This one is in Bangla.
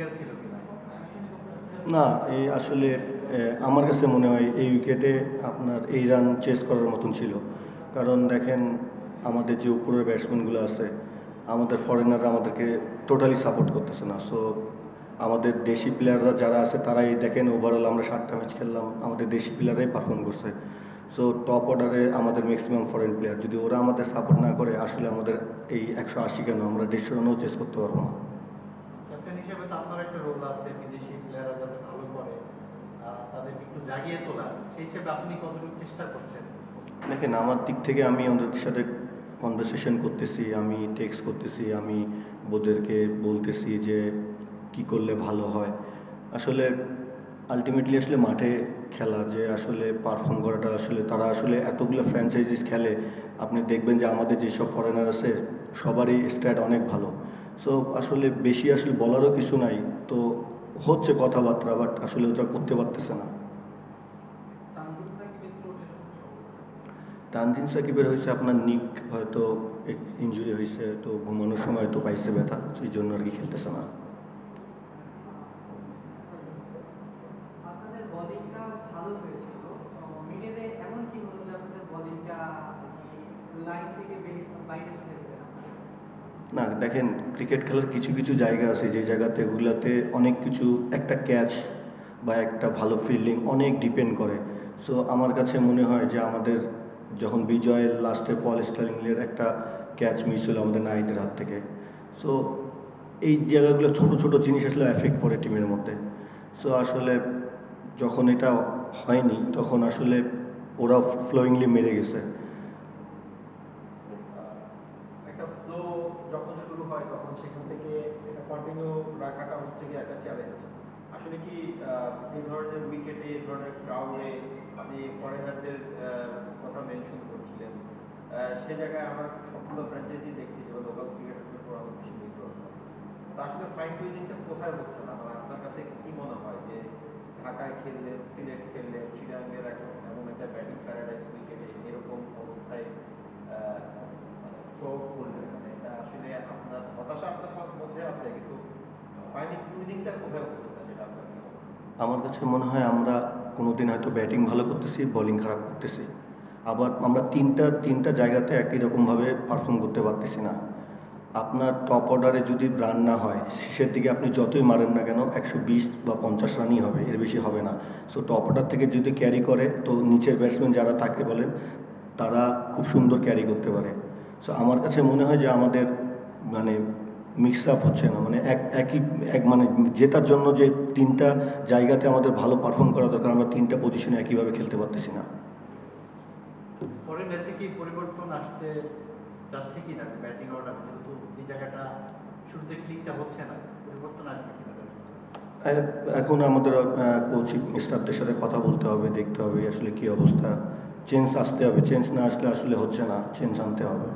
ক্রিটিক্যাল ছিল কিনা? না, এই আসলে আমার কাছে মনে হয় এই উইকেটে আপনার এই রান চেস করার মতন ছিল। কারণ দেখেন আমাদের যে উপরের ব্যাটসম্যানগুলো আছে, আমাদের ফরেনাররা আমাদেরকে টোটালি সাপোর্ট করতেছে না। সো আমাদের দেশি প্লেয়াররা যারা আছে তারাই দেখেন ওভারঅল আমরা 7টা ম্যাচ খেললাম, আমাদের দেশি প্লেয়াররাই পারফর্ম করছে। সো টপ অর্ডারে আমাদের ম্যাক্সিমাম ফরেন প্লেয়ার, যদি ওরা আমাদের সাপোর্ট না করে আসলে আমাদের এই 180 কেন আমরা 150 রানও চেস করতে পারবো না। ক্যাপ্টেন হিসেবে তো আপনার একটা রোল আছে, বিদেশি প্লেয়াররা যাতে ভালো করে তাদেরকে একটু জাগিয়ে তোলা, সেই হিসেবে আপনি কতটুকু চেষ্টা করছেন? দেখেন আমার দিক থেকে আমি ওদের সাথে কনভারসেশন করতেছি, আমি টেক্সট করতেছি, আমি ওদেরকে বলতেছি যে কি করলে ভালো হয়। আসলে আলটিমেটলি আসলে মাঠে খেলা যে আসলে পারফর্ম করাটা আসলে তারা আসলে এতগুলো ফ্র্যাঞ্চাইজিস খেলে, আপনি দেখবেন যে আমাদের যেসব ফরেনার আছে সবারই স্ট্যাট অনেক ভালো। সো আসলে বেশি আসলে বলারও কিছু নাই, তো হচ্ছে কথাবার্তা, বাট আসলে ওটা করতে পারতেছে না। তানজিম সাকিবের হয়েছে আপনার নিক হয়তো ইনজুরি হয়েছে, তো ঘুমানোর সময় হয়তো পাইছে ব্যথা, সেই জন্য আর কি খেলতেছে না। আপনাদের বোলিংটা ভালো হয়েছিল, মিডলে এমন কি হলো যে আপনাদের বোলিংটা লাইন থেকে বাইরে চলে গেছে? না দেখেন, ক্রিকেট খেলার কিছু কিছু জায়গা আছে যে জায়গাতে ওগুলাতে অনেক কিছু, একটা ক্যাচ বা একটা ভালো ফিল্ডিং অনেক ডিপেন্ড করে। সো আমার কাছে মনে হয় যে আমাদের যখন বিজয়ের লাস্টে পল স্টার্লিংয়ের একটা ক্যাচ মিস হলো আমাদের নাহিদের হাত থেকে, সো এই জায়গাগুলো ছোট ছোট জিনিস আসলে এফেক্ট করে টিমের মধ্যে। সো আসলে যখন এটা হয়নি তখন আসলে ওরা ফ্লোয়িংলি মেরে গেছে। একটা ফ্লো যখন শুরু হয় তখন সেখান থেকে এটা কন্টিনিউ রাখাটা হচ্ছে কি একটা চ্যালেঞ্জ। আসলে কি এই ধরনের উইকেটে, এই ধরনের ক্রাউডে আপনি ফরেনারদের কথা মেনশন করছিলেন, সে জায়গায় আমরা সবগুলো ফ্র্যাঞ্চাইজি দেখছি যে লোকাল ক্রিকেটারদের উপর অনেক বেশি নির্ভর করে। তো আসলে ফাইন টিউনিংটা কোথায় হচ্ছে না, মানে আপনার কাছে কি মনে হয় যে ঢাকায় খেললেন, সিলেট খেললেন, চিটাগাংয়ের এমন একটা ব্যাটিং প্যারাডাইস উইকেটে এরকম অবস্থায় থ্রো করলেন, মানে এটা আসলে আপনার হতাশা আপনার মধ্যে আছে, কিন্তু ফাইন টিউনিংটা কোথায় হচ্ছে না যেটা আপনার মনে হয়? আমার কাছে মনে হয় আমরা কোনোদিন হয়তো ব্যাটিং ভালো করতেছি, বোলিং খারাপ করতেছি, আবার আমরা তিনটা জায়গাতে একই রকমভাবে পারফর্ম করতে পারতেছি না। আপনার টপ অর্ডারে যদি রান না হয়, শেষের দিকে আপনি যতই মারেন না কেন 120 বা 50 রানই হবে, এর বেশি হবে না। সো টপ অর্ডার থেকে যদি ক্যারি করে তো নিচের ব্যাটসম্যান যারা তাকে বলেন তারা খুব সুন্দর ক্যারি করতে পারে। সো আমার কাছে মনে হয় যে আমাদের মানে মিক্স আপ হচ্ছে না, মানে মানে জেতার জন্য যে তিনটা জায়গাতে আমাদের ভালো পারফর্ম করা দরকার, আমরা তিনটা পজিশনে একইভাবে খেলতে পারতেছি না। পরের ম্যাচে কি পরিবর্তন আসতে যাচ্ছে কি না ব্যাটিং অর্ডার, যেহেতু এই জায়গাটা শুরুতে ক্লিকটা হচ্ছে না, পরিবর্তন আসবে কিনা? এখন আমাদের কোচিং স্টাফদের সাথে কথা বলতে হবে, দেখতে হবে আসলে কি অবস্থা, চেঞ্জ আসতে হবে, চেঞ্জ না আসলে আসলে হচ্ছে না, চেঞ্জ আনতে হবে।